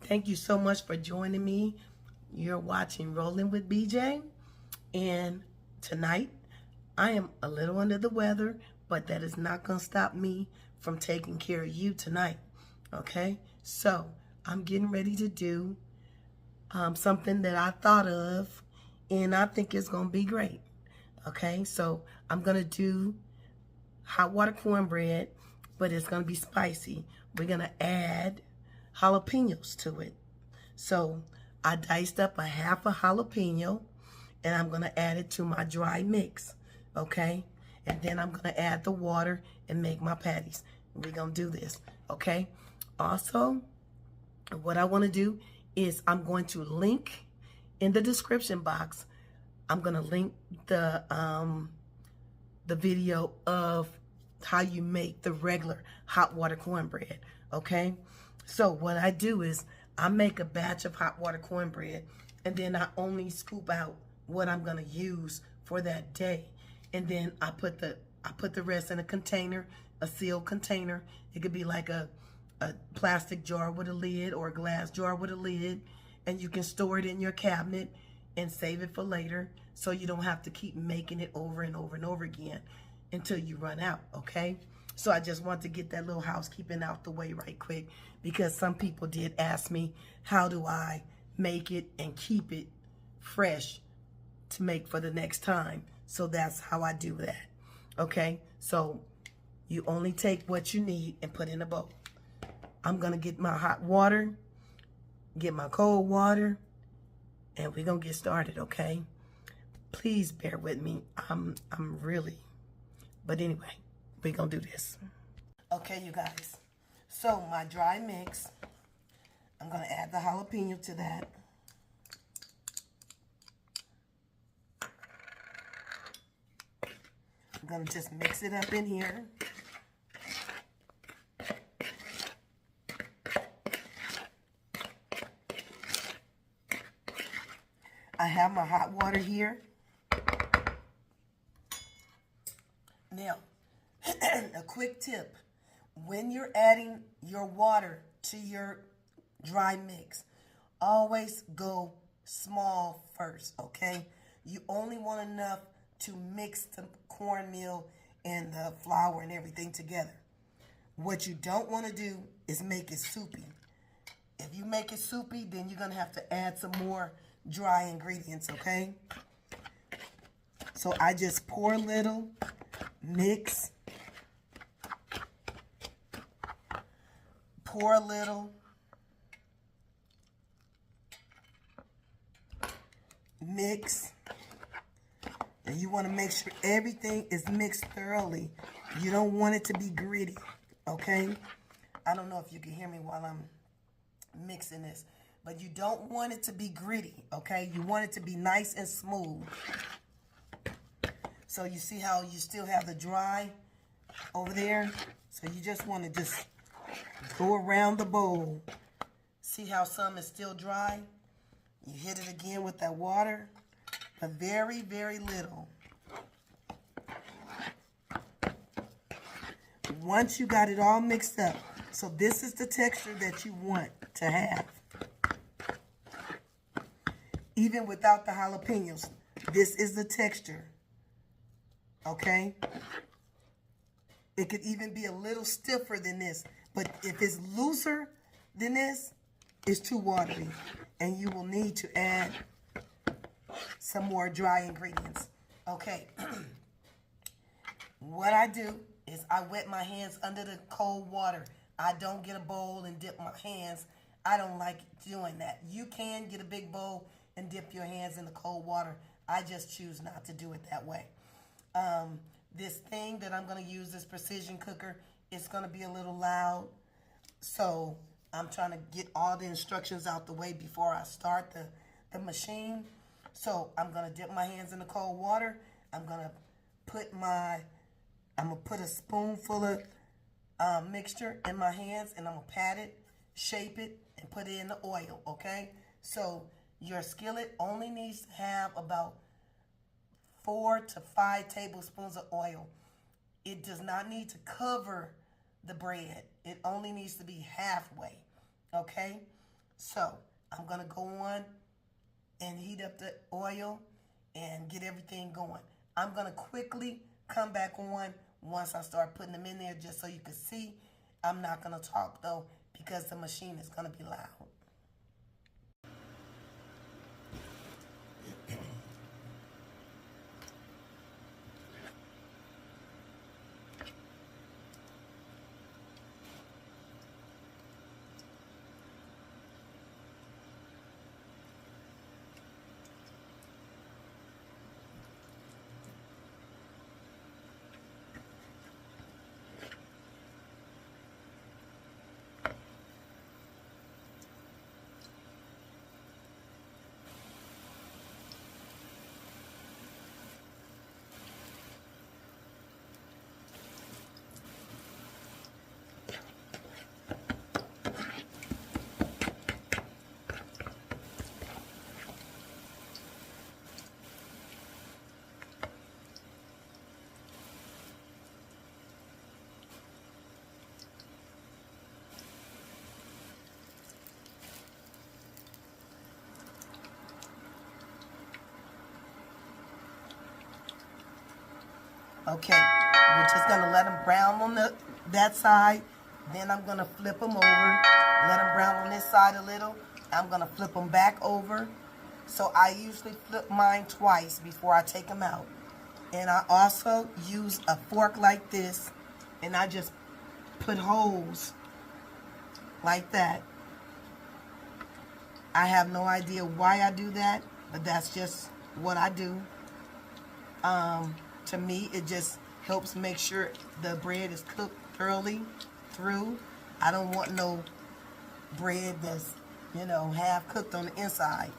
Thank you so much for joining me. You're watching Rolling with BJ. And tonight, I am a little under the weather, but that is not going to stop me from taking care of you tonight. Okay? So, I'm getting ready to do something that I thought of, and I think it's going to be great. Okay? So, I'm going to do hot water cornbread, but it's going to be spicy. We're going to add jalapenos to it. So I diced up a half a jalapeno, and I'm going to add it to my dry mix, okay? And then I'm going to add the water and make my patties. We're going to do this, okay? Also, what I want to do is I'm going to link in the description box. I'm going to link the video of how you make the regular hot water cornbread, okay? So what I do is I make a batch of hot water cornbread, and then I only scoop out what I'm gonna use for that day, and then I put the rest in a container, a sealed container. It could be like a plastic jar with a lid or a glass jar with a lid, and you can store it in your cabinet and save it for later, so you don't have to keep making it over and over and over again until you run out, okay? So I just want to get that little housekeeping out the way right quick, because some people did ask me, how do I make it and keep it fresh to make for the next time? So that's how I do that, okay? So you only take what you need and put in a bowl. I'm gonna get my hot water, get my cold water, and we're gonna get started, okay? Please bear with me. I'm really, but anyway, we're gonna do this. Okay, you guys. So my dry mix, I'm gonna add the jalapeno to that. I'm gonna just mix it up in here. I have my hot water here. Now, a quick tip. When you're adding your water to your dry mix, always go small first, okay? You only want enough to mix the cornmeal and the flour and everything together. What you don't want to do is make it soupy. If you make it soupy, then you're going to have to add some more dry ingredients, okay? So I just pour a little, mix, pour a little, mix, and you want to make sure everything is mixed thoroughly. You don't want it to be gritty, okay? I don't know if you can hear me while I'm mixing this, but you don't want it to be gritty, okay? You want it to be nice and smooth. So you see how you still have the dry over there? So you just want to just go around the bowl. See how some is still dry? You hit it again with that water, but very, very little. Once you got it all mixed up, so this is the texture that you want to have. Even without the jalapenos, this is the texture, okay? It could even be a little stiffer than this, but if it's looser than this, it's too watery, and you will need to add some more dry ingredients, okay? What I do is I wet my hands under the cold water. I don't get a bowl and dip my hands. I don't like doing that. You can get a big bowl and dip your hands in the cold water. I just choose not to do it that way. This thing that I'm going to use, this precision cooker, is going to be a little loud. So I'm trying to get all the instructions out the way before I start the machine. So I'm going to dip my hands in the cold water. I'm going to put a spoonful of mixture in my hands, and I'm going to pat it, shape it, and put it in the oil, okay? So your skillet only needs to have about 4 to 5 tablespoons of oil. It does not need to cover the bread. It only needs to be halfway, okay? So I'm going to go on and heat up the oil and get everything going. I'm going to quickly come back on once I start putting them in there just so you can see. I'm not going to talk though because the machine is going to be loud. Okay, we're just gonna let them brown on that side. Then I'm gonna flip them over, let them brown on this side a little. I'm gonna flip them back over. So I usually flip mine twice before I take them out. And I also use a fork like this, and I just put holes like that. I have no idea why I do that, but that's just what I do. To me, it just helps make sure the bread is cooked thoroughly through. I don't want no bread that's, you know, half cooked on the inside.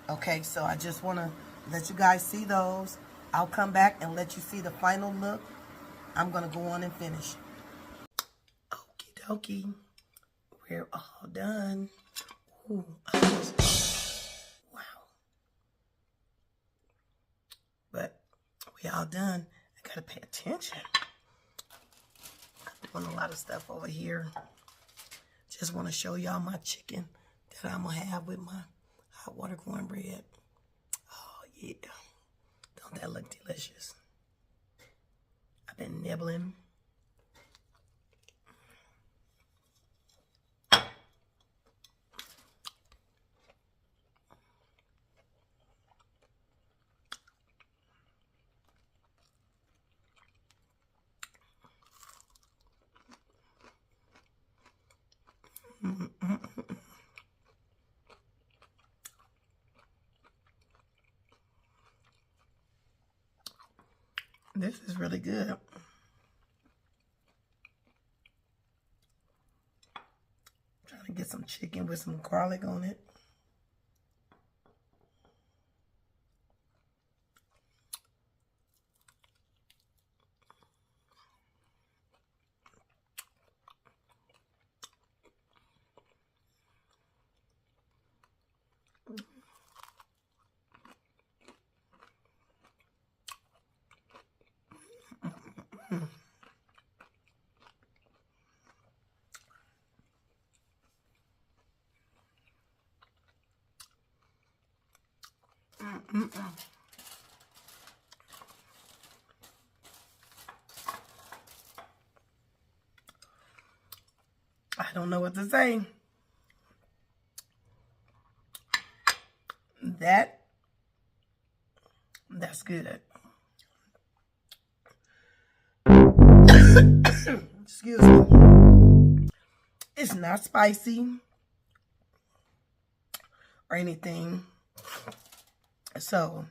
Okay, so I just want to let you guys see those. I'll come back and let you see the final look. I'm going to go on and finish. Okie dokie. We're all done. Ooh, wow. But we all done. I got to pay attention. I'm doing a lot of stuff over here. Just want to show y'all my chicken that I'm going to have with my hot water cornbread. Oh, yeah. Don't that look delicious? I've been nibbling. This is really good. Trying to get some chicken with some garlic on it. I don't know what to say. That's good. Excuse me. It's not spicy or anything. So,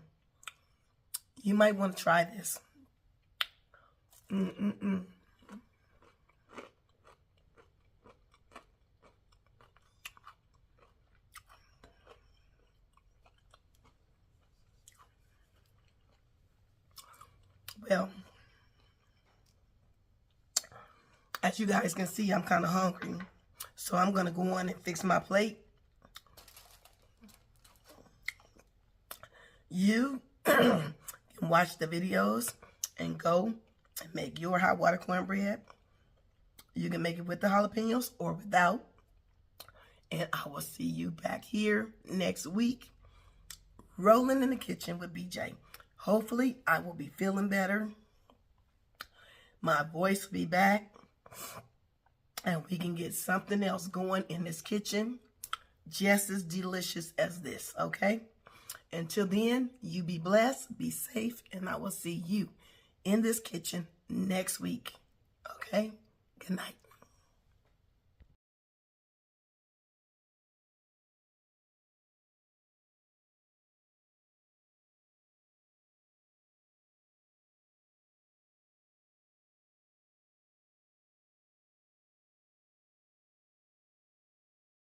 you might want to try this. Well, as you guys can see, I'm kind of hungry. So I'm going to go on and fix my plate. You can watch the videos and go and make your hot water cornbread. You can make it with the jalapenos or without. And I will see you back here next week, rolling in the kitchen with BJ. Hopefully, I will be feeling better. My voice will be back. And we can get something else going in this kitchen just as delicious as this, okay? Until then, you be blessed, be safe, and I will see you in this kitchen next week, okay? Good night.